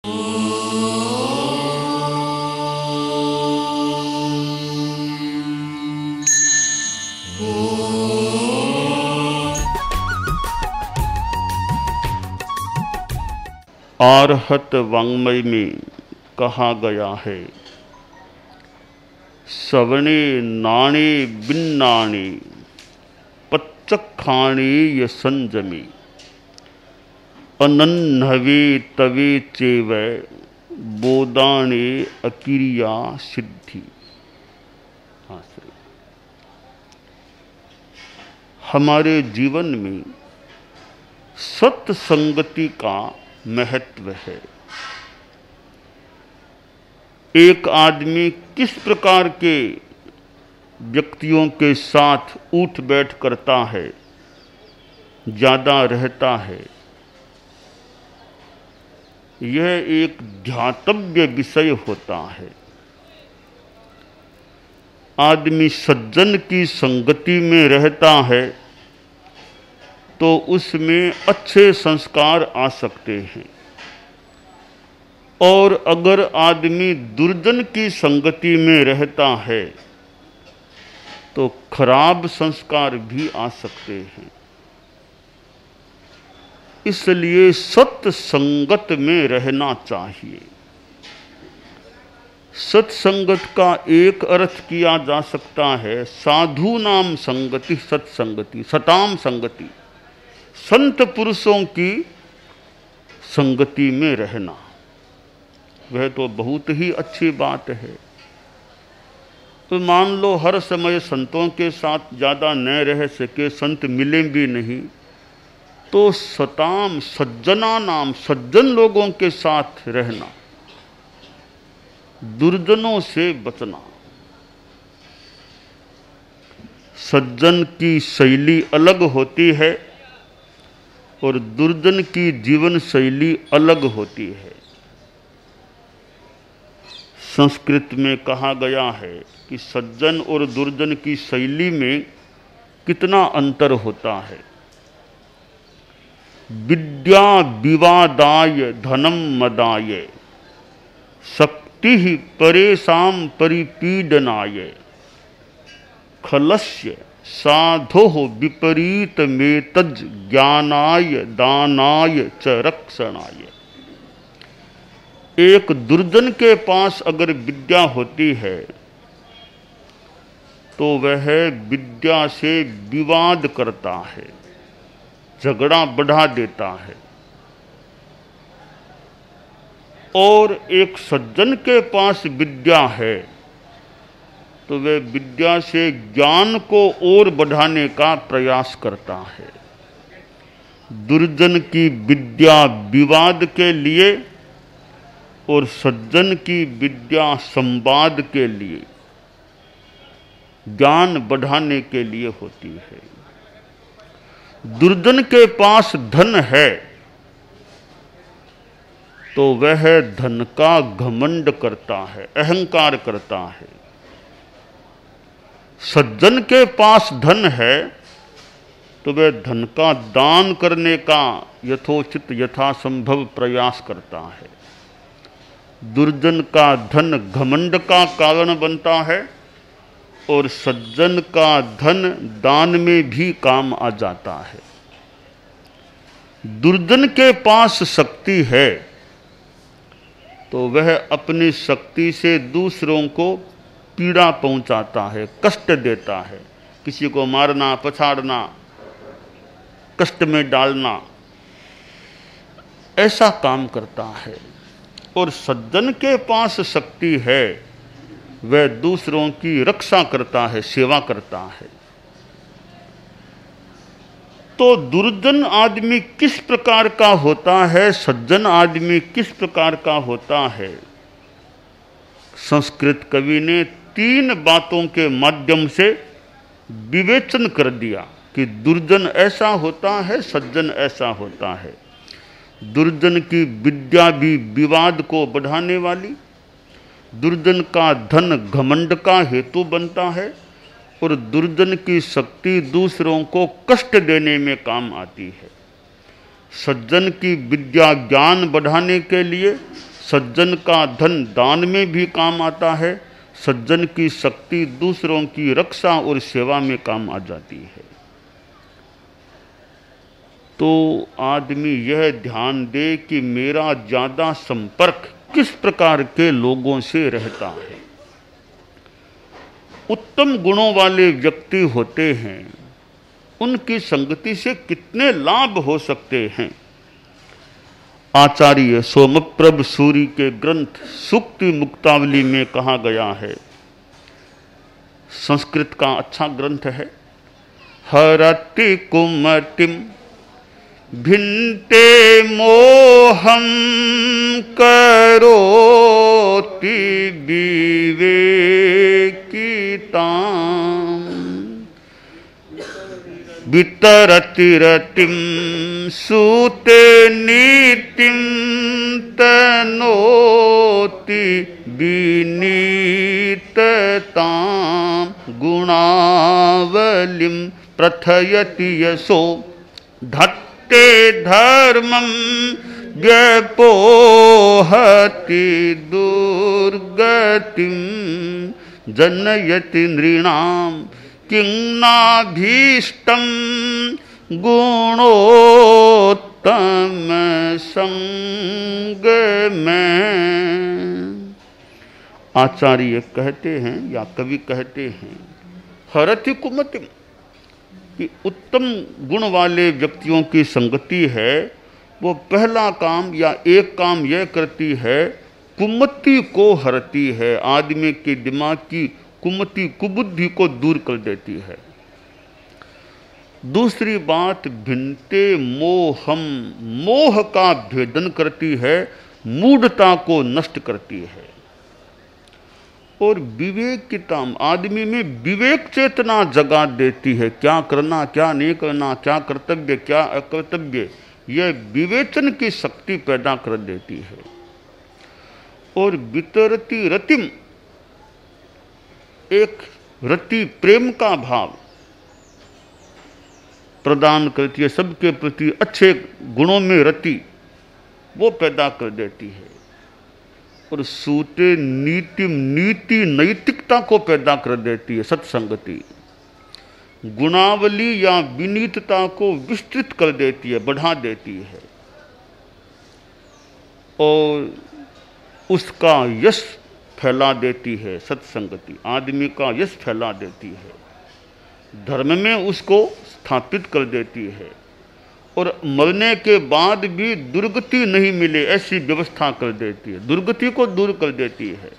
आर्हत वाङ्मय में कहा गया है, सवणे नाणे बिन्नाणे पच्चखाणे य संजमे अनन्हवे तवे चेव बोदाणे अकिरिया सिद्धि। हमारे जीवन में सत्संगति का महत्व है। एक आदमी किस प्रकार के व्यक्तियों के साथ उठ बैठ करता है, ज्यादा रहता है, यह एक ध्यातव्य विषय होता है। आदमी सज्जन की संगति में रहता है तो उसमें अच्छे संस्कार आ सकते हैं, और अगर आदमी दुर्जन की संगति में रहता है तो खराब संस्कार भी आ सकते हैं। इसलिए सत्संगत में रहना चाहिए। सत्संगत का एक अर्थ किया जा सकता है साधु नाम संगति, सत्संगति, सताम संगति, संत पुरुषों की संगति में रहना। वह तो बहुत ही अच्छी बात है। तो मान लो हर समय संतों के साथ ज़्यादा न रह सके, संत मिले भी नहीं, तो सताम सज्जना नाम, सज्जन लोगों के साथ रहना, दुर्जनों से बचना। सज्जन की शैली अलग होती है और दुर्जन की जीवन शैली अलग होती है। संस्कृत में कहा गया है कि सज्जन और दुर्जन की शैली में कितना अंतर होता है। विद्या विवादाय धनम मदाय शक्ति परेशान परिपीडनाय खलस्य साधो विपरीत मेतज ज्ञानाय दानाय च रक्षणाय। एक दुर्जन के पास अगर विद्या होती है तो वह विद्या से विवाद करता है, झगड़ा बढ़ा देता है, और एक सज्जन के पास विद्या है तो वह विद्या से ज्ञान को और बढ़ाने का प्रयास करता है। दुर्जन की विद्या विवाद के लिए और सज्जन की विद्या संवाद के लिए, ज्ञान बढ़ाने के लिए होती है। दुर्जन के पास धन है तो वह धन का घमंड करता है, अहंकार करता है। सज्जन के पास धन है तो वह धन का दान करने का यथोचित यथासंभव प्रयास करता है। दुर्जन का धन घमंड का कारण बनता है और सज्जन का धन दान में भी काम आ जाता है। दुर्जन के पास शक्ति है तो वह अपनी शक्ति से दूसरों को पीड़ा पहुंचाता है, कष्ट देता है, किसी को मारना, पछाड़ना, कष्ट में डालना, ऐसा काम करता है। और सज्जन के पास शक्ति है, वह दूसरों की रक्षा करता है, सेवा करता है। तो दुर्जन आदमी किस प्रकार का होता है, सज्जन आदमी किस प्रकार का होता है, संस्कृत कवि ने 3 बातों के माध्यम से विवेचन कर दिया कि दुर्जन ऐसा होता है, सज्जन ऐसा होता है। दुर्जन की विद्या भी विवाद को बढ़ाने वाली, दुर्जन का धन घमंड का हेतु बनता है, और दुर्जन की शक्ति दूसरों को कष्ट देने में काम आती है। सज्जन की विद्या ज्ञान बढ़ाने के लिए, सज्जन का धन दान में भी काम आता है, सज्जन की शक्ति दूसरों की रक्षा और सेवा में काम आ जाती है। तो आदमी यह ध्यान दे कि मेरा ज़्यादा संपर्क किस प्रकार के लोगों से रहता है। उत्तम गुणों वाले व्यक्ति होते हैं, उनकी संगति से कितने लाभ हो सकते हैं। आचार्य सोमप्रभ सूरि के ग्रंथ सूक्ति मुक्तावली में कहा गया है, संस्कृत का अच्छा ग्रंथ है। हरति कुमतिम भिन्ते मोहम करोति विवेकिताम् वितरति रतिम सूते नीतिम तनोति विनीतताम् गुणावलिम प्रथयति यशो धत्ते धर्मं व्यपोहति दुर्गतिं जनयति नृणां किं नाभीष्टं गुणोत्तम संग में। आचार्य कहते हैं या कवि कहते हैं, हरति कुमतिम, कि उत्तम गुण वाले व्यक्तियों की संगति है, वो पहला काम या एक काम यह करती है, कुमति को हरती है, आदमी के दिमाग की कुमति कुबुद्धि को दूर कर देती है। दूसरी बात, भिन्ते मोहम, मोह का भेदन करती है, मूढ़ता को नष्ट करती है। और विवेकिताम, आदमी में विवेक चेतना जगा देती है, क्या करना क्या नहीं करना, क्या कर्तव्य क्या अकर्तव्य, यह विवेचन की शक्ति पैदा कर देती है। और वितरति रतिम, एक रति प्रेम का भाव प्रदान करती है, सबके प्रति अच्छे गुणों में रति वो पैदा कर देती है। और सूते नीति, नीति नैतिकता को पैदा कर देती है सत्संगति। गुणावली या विनीतता को विस्तृत कर देती है, बढ़ा देती है, और उसका यश फैला देती है। सत्संगति आदमी का यश फैला देती है, धर्म में उसको स्थापित कर देती है, और मरने के बाद भी दुर्गति नहीं मिले ऐसी व्यवस्था कर देती है, दुर्गति को दूर कर देती है।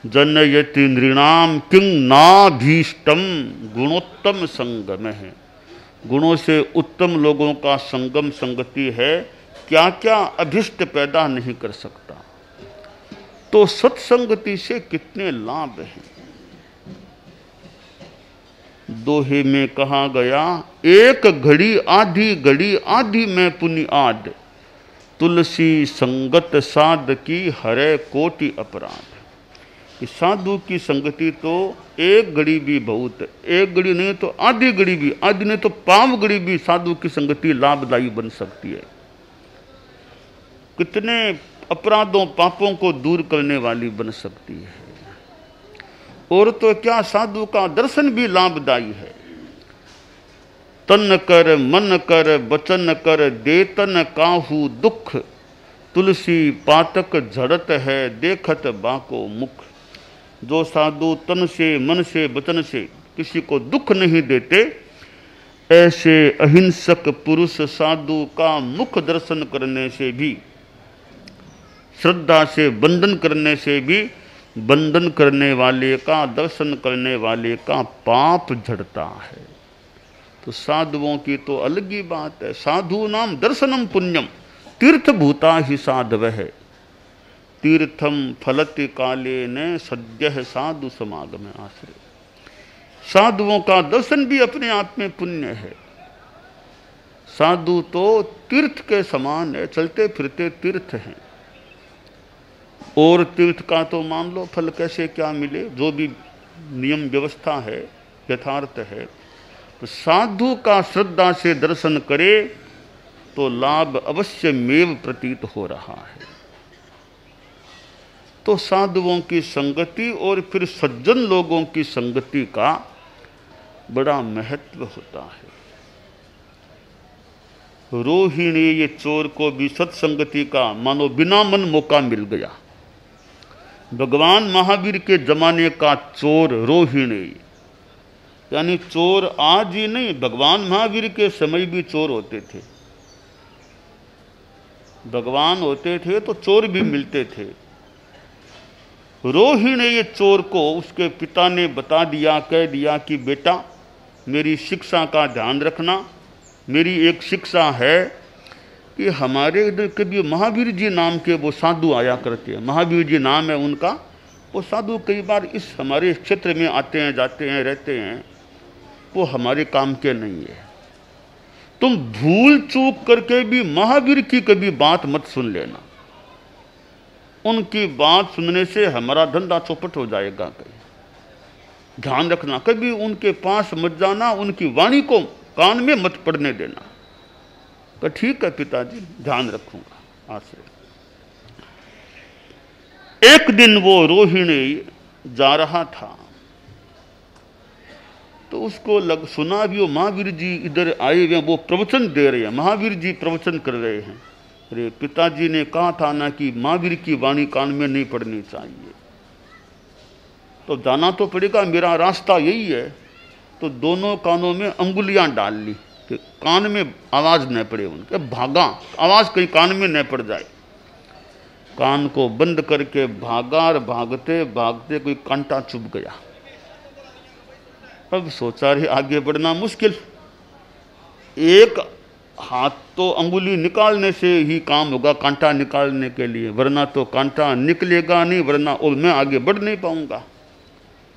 जनयति नृणाम किं नाभीष्टम गुणोत्तम संगम है, गुणों से उत्तम लोगों का संगम संगति है, क्या क्या अभिष्ट पैदा नहीं कर सकता। तो सत्संगति से कितने लाभ हैं। दोहे में कहा गया, एक घड़ी आधी में पुनि आद, तुलसी संगत साध की हरे कोटि अपराध। कि साधु की संगति तो एक घड़ी भी बहुत, एक घड़ी नहीं तो आधी घड़ी भी, आधी नहीं तो पाव घड़ी भी साधु की संगति लाभदायी बन सकती है। कितने अपराधों पापों को दूर करने वाली बन सकती है। और तो क्या, साधु का दर्शन भी लाभदायी है। तन कर मन कर बचन कर देतन काहू दुख, तुलसी पातक झड़त है देखत बाको मुख। जो साधु तन से मन से वचन से किसी को दुख नहीं देते, ऐसे अहिंसक पुरुष साधु का मुख दर्शन करने से भी, श्रद्धा से बंधन करने से भी, बंधन करने वाले का, दर्शन करने वाले का पाप झड़ता है। तो साधुओं की तो अलग ही बात है। साधु नाम दर्शनम पुण्यम तीर्थभूता ही साधवः, तीर्थम फलति काले न सद्यः साधु समागम आश्रय। साधुओं का दर्शन भी अपने आप में पुण्य है। साधु तो तीर्थ के समान है, चलते फिरते तीर्थ हैं। और तीर्थ का तो मान लो फल कैसे क्या मिले, जो भी नियम व्यवस्था है, यथार्थ है। तो साधु का श्रद्धा से दर्शन करे तो लाभ अवश्य मेव प्रतीत हो रहा है। तो साधुओं की संगति और फिर सज्जन लोगों की संगति का बड़ा महत्व होता है। रोहिणी ये चोर को भी सत्संगति का मानो बिना मन मौका मिल गया। भगवान महावीर के जमाने का चोर रोहिणी, यानी चोर आज ही नहीं, भगवान महावीर के समय भी चोर होते थे। भगवान होते थे तो चोर भी मिलते थे। रोहिणी ये चोर को उसके पिता ने बता दिया, कह दिया कि बेटा मेरी शिक्षा का ध्यान रखना। मेरी एक शिक्षा है कि हमारे इधर कभी महावीर जी नाम के वो साधु आया करते हैं, महावीर जी नाम है उनका। वो साधु कई बार इस हमारे क्षेत्र में आते हैं, जाते हैं, रहते हैं, वो हमारे काम के नहीं है। तुम भूल चूक करके भी महावीर की कभी बात मत सुन लेना। उनकी बात सुनने से हमारा धंधा चौपट हो जाएगा। कहीं ध्यान रखना, कभी उनके पास मत जाना, उनकी वाणी को कान में मत पड़ने देना। तो ठीक है पिताजी, ध्यान रखूंगा आज से। एक दिन वो रोहिणी जा रहा था तो उसको सुना भी वो महावीर जी इधर आए हुए, वो प्रवचन दे रहे हैं, महावीर जी प्रवचन कर रहे हैं। अरे पिताजी ने कहा था ना कि महावीर की वाणी कान में नहीं पड़नी चाहिए, तो जाना तो पड़ेगा, मेरा रास्ता यही है। तो दोनों कानों में अंगुलियां डाल ली कि कान में आवाज न पड़े उनके, भागा, आवाज कहीं कान में न पड़ जाए। कान को बंद करके भागा और भागते भागते कोई कांटा चुभ गया। अब सोचा रे आगे बढ़ना मुश्किल, एक हाथ तो अंगुली निकालने से ही काम होगा कांटा निकालने के लिए, वरना तो कांटा निकलेगा नहीं, वरना और मैं आगे बढ़ नहीं पाऊंगा।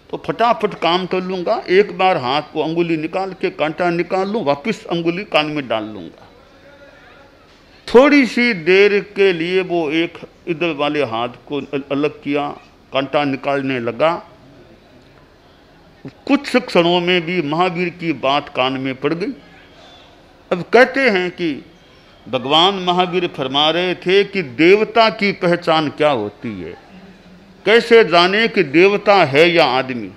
तो फटाफट काम कर लूंगा, एक बार हाथ को अंगुली निकाल के कांटा निकाल लूं, वापस अंगुली कान में डाल लूंगा। थोड़ी सी देर के लिए वो एक इधर वाले हाथ को अलग किया, कांटा निकालने लगा। कुछ क्षणों में भी महावीर की बात कान में पड़ गई। अब कहते हैं कि भगवान महावीर फरमा रहे थे कि देवता की पहचान क्या होती है, कैसे जाने कि देवता है या आदमी।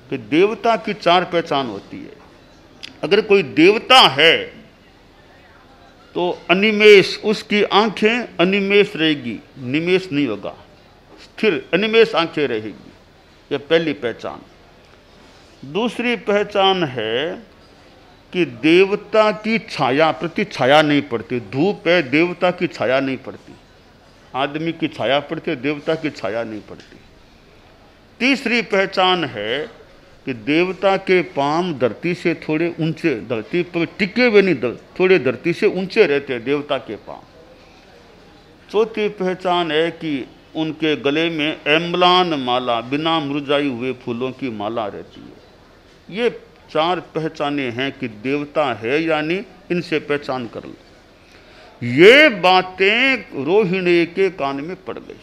कि देवता की 4 पहचान होती है। अगर कोई देवता है तो अनिमेष, उसकी आंखें अनिमेष रहेगी, निमेष नहीं होगा, स्थिर अनिमेष आंखें रहेगी, यह पहली पहचान। दूसरी पहचान है कि देवता की छाया प्रति छाया नहीं पड़ती। धूप है, देवता की छाया नहीं पड़ती, आदमी की छाया पड़ती है, देवता की छाया नहीं पड़ती। तीसरी पहचान है कि देवता के पांव धरती से थोड़े ऊंचे, धरती पर टिके हुए नहीं, थोड़े धरती से ऊंचे रहते हैं देवता के पांव। चौथी पहचान है कि उनके गले में एम्बलान माला, बिना मुरझाए हुए फूलों की माला रहती है। ये 4 पहचानें हैं कि देवता है, यानी इनसे पहचान कर लो। ये बातें रोहिणी के कान में पड़ गई।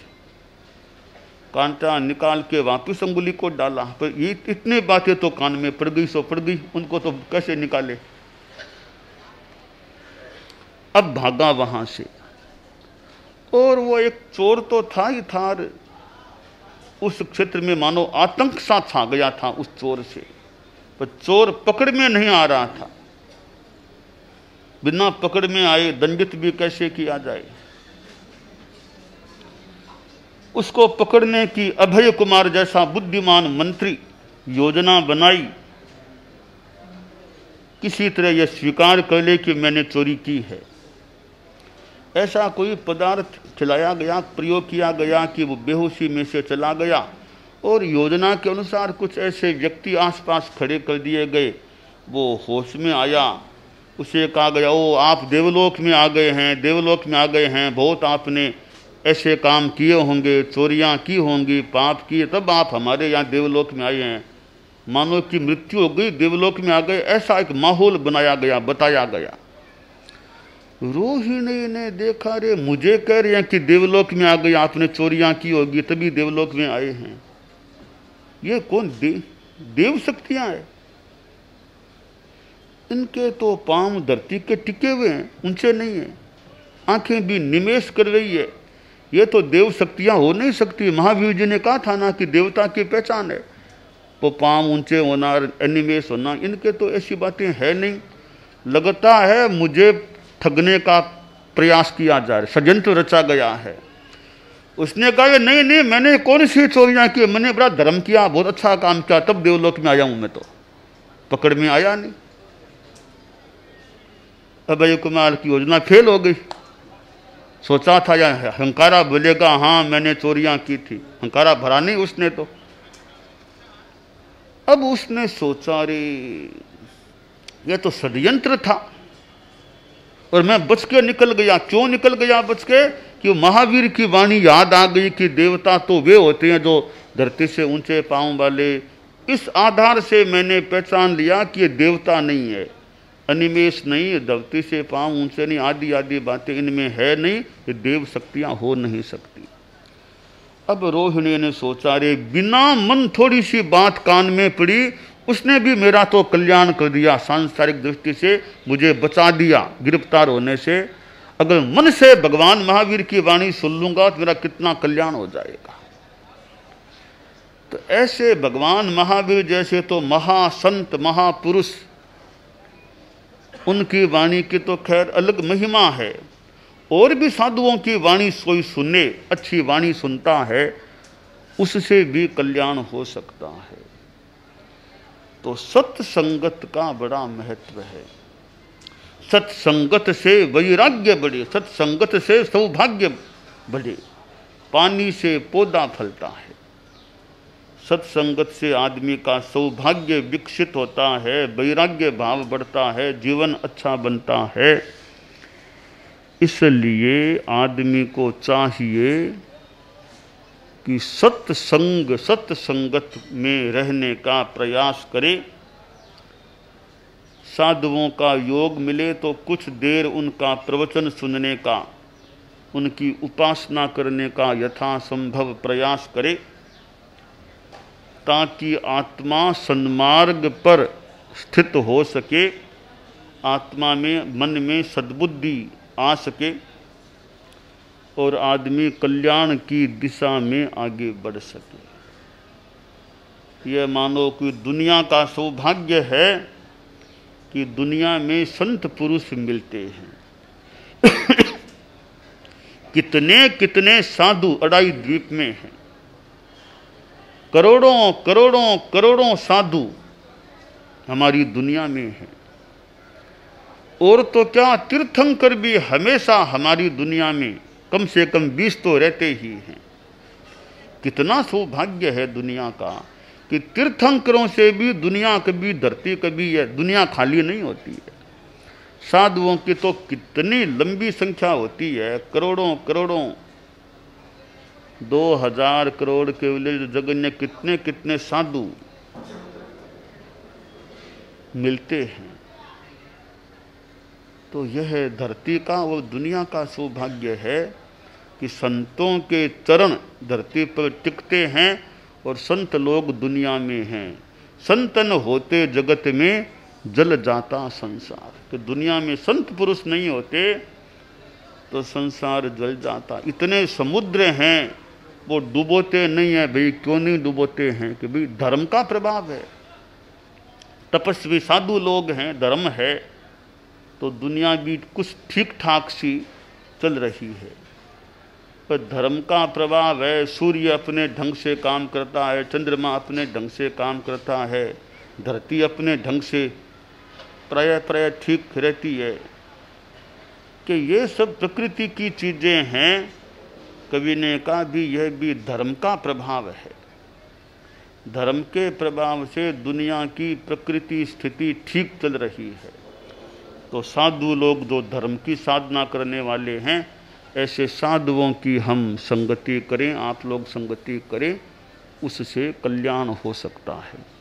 कांटा निकाल के वापस अंगुली को डाला, पर ये इतनी बातें तो कान में पड़ गई सो पड़ गई, उनको तो कैसे निकाले। अब भागा वहां से, और वो एक चोर तो था ही था, उस क्षेत्र में मानो आतंक सा छा गया था उस चोर से, पर चोर पकड़ में नहीं आ रहा था। बिना पकड़ में आए दंडित भी कैसे किया जाए। उसको पकड़ने की अभय कुमार जैसा बुद्धिमान मंत्री योजना बनाई, किसी तरह यह स्वीकार कर ले कि मैंने चोरी की है। ऐसा कोई पदार्थ खिलाया गया, प्रयोग किया गया कि वो बेहोशी में से चला गया, और योजना के अनुसार कुछ ऐसे व्यक्ति आसपास खड़े कर दिए गए। वो होश में आया, उसे कहा गया, ओ आप देवलोक में आ गए हैं, देवलोक में आ गए हैं, बहुत आपने ऐसे काम किए होंगे, चोरियां की होंगी, पाप किए, तब आप हमारे यहाँ देवलोक में आए हैं। मानो की मृत्यु हो गई, देवलोक में आ गए, ऐसा एक माहौल बनाया गया, बताया गया। रोहिणी ने देखा, रे मुझे कह रहे हैं कि देवलोक में आ गए, आपने चोरियां की होगी तभी देवलोक में आए हैं। ये कौन देव शक्तियां हैं? इनके तो पांव धरती के टिके हुए हैं, ऊंचे नहीं है, आंखें भी निमेष कर रही है। ये तो देव शक्तियाँ हो नहीं सकती। महावीर जी ने कहा था ना कि देवता की पहचान है वो पाँव ऊंचे होना, एनिमेस होना, इनके तो ऐसी बातें है नहीं। लगता है मुझे ठगने का प्रयास किया जा रहा है, षड्यंत्र रचा गया है। उसने कहा नहीं नहीं, मैंने कौन सी चोरियां की, मैंने बड़ा धर्म किया, बहुत अच्छा काम किया, तब देवलोक में आया हूं, मैं तो पकड़ में आया नहीं। अभय कुमार की योजना फेल हो गई। सोचा था या हंकारा बोलेगा हाँ मैंने चोरियां की थी, हंकारा भरा नहीं उसने तो। अब उसने सोचा रे ये तो षड्यंत्र था और मैं बच के निकल गया। क्यों निकल गया बच के? कि महावीर की वाणी याद आ गई कि देवता तो वे होते हैं जो धरती से ऊंचे पांव वाले। इस आधार से मैंने पहचान लिया कि ये देवता नहीं है, अनिमेष नहीं, धरती से पांव ऊंचे नहीं, आदि आदि बातें इनमें है नहीं, ये देव शक्तियां हो नहीं सकती। अब रोहिणी ने सोचा रे बिना मन थोड़ी सी बात कान में पड़ी, उसने भी मेरा तो कल्याण कर दिया, सांसारिक दृष्टि से मुझे बचा दिया गिरफ्तार होने से। अगर मन से भगवान महावीर की वाणी सुन लूंगा तो मेरा कितना कल्याण हो जाएगा। तो ऐसे भगवान महावीर जैसे तो महासंत महापुरुष, उनकी वाणी की तो खैर अलग महिमा है। और भी साधुओं की वाणी कोई सुने, अच्छी वाणी सुनता है, उससे भी कल्याण हो सकता है। तो सत्संगत का बड़ा महत्व है। सत्संगत से वैराग्य बढ़े, सत्संगत से सौभाग्य बढ़े। पानी से पौधा फलता है, सत्संगत से आदमी का सौभाग्य विकसित होता है, वैराग्य भाव बढ़ता है, जीवन अच्छा बनता है। इसलिए आदमी को चाहिए कि सत्संगत में रहने का प्रयास करे। साधुओं का योग मिले तो कुछ देर उनका प्रवचन सुनने का, उनकी उपासना करने का यथासंभव प्रयास करे, ताकि आत्मा सन्मार्ग पर स्थित हो सके, आत्मा में मन में सद्बुद्धि आ सके और आदमी कल्याण की दिशा में आगे बढ़ सके। यह मानो कि दुनिया का सौभाग्य है कि दुनिया में संत पुरुष मिलते हैं। कितने कितने साधु अड़ाई द्वीप में हैं, करोड़ों करोड़ों करोड़ों साधु हमारी दुनिया में हैं। और तो क्या, तीर्थंकर भी हमेशा हमारी दुनिया में कम से कम 20 तो रहते ही हैं। कितना सौभाग्य है दुनिया का कि तीर्थंकरों से भी दुनिया कभी धरती कभी है, दुनिया खाली नहीं होती है। साधुओं की तो कितनी लंबी संख्या होती है, करोड़ों करोड़ों, 2000 करोड़ के जगत में कितने कितने साधु मिलते हैं। तो यह धरती का वो दुनिया का सौभाग्य है कि संतों के चरण धरती पर टिकते हैं और संत लोग दुनिया में हैं। संतन होते जगत में जल जाता संसार। तो दुनिया में संत पुरुष नहीं होते तो संसार जल जाता। इतने समुद्र हैं वो डुबोते नहीं है। भाई क्यों नहीं डुबोते हैं? कि भाई धर्म का प्रभाव है, तपस्वी साधु लोग हैं, धर्म है, तो दुनिया भी कुछ ठीक ठाक सी चल रही है। पर धर्म का प्रभाव है। सूर्य अपने ढंग से काम करता है, चंद्रमा अपने ढंग से काम करता है, धरती अपने ढंग से प्राय ठीक रहती है। कि ये सब प्रकृति की चीज़ें हैं। कवि ने कहा भी यह भी धर्म का प्रभाव है। धर्म के प्रभाव से दुनिया की प्रकृति स्थिति ठीक चल रही है। तो साधु लोग जो धर्म की साधना करने वाले हैं, ऐसे साधुओं की हम संगति करें, आप लोग संगति करें, उससे कल्याण हो सकता है।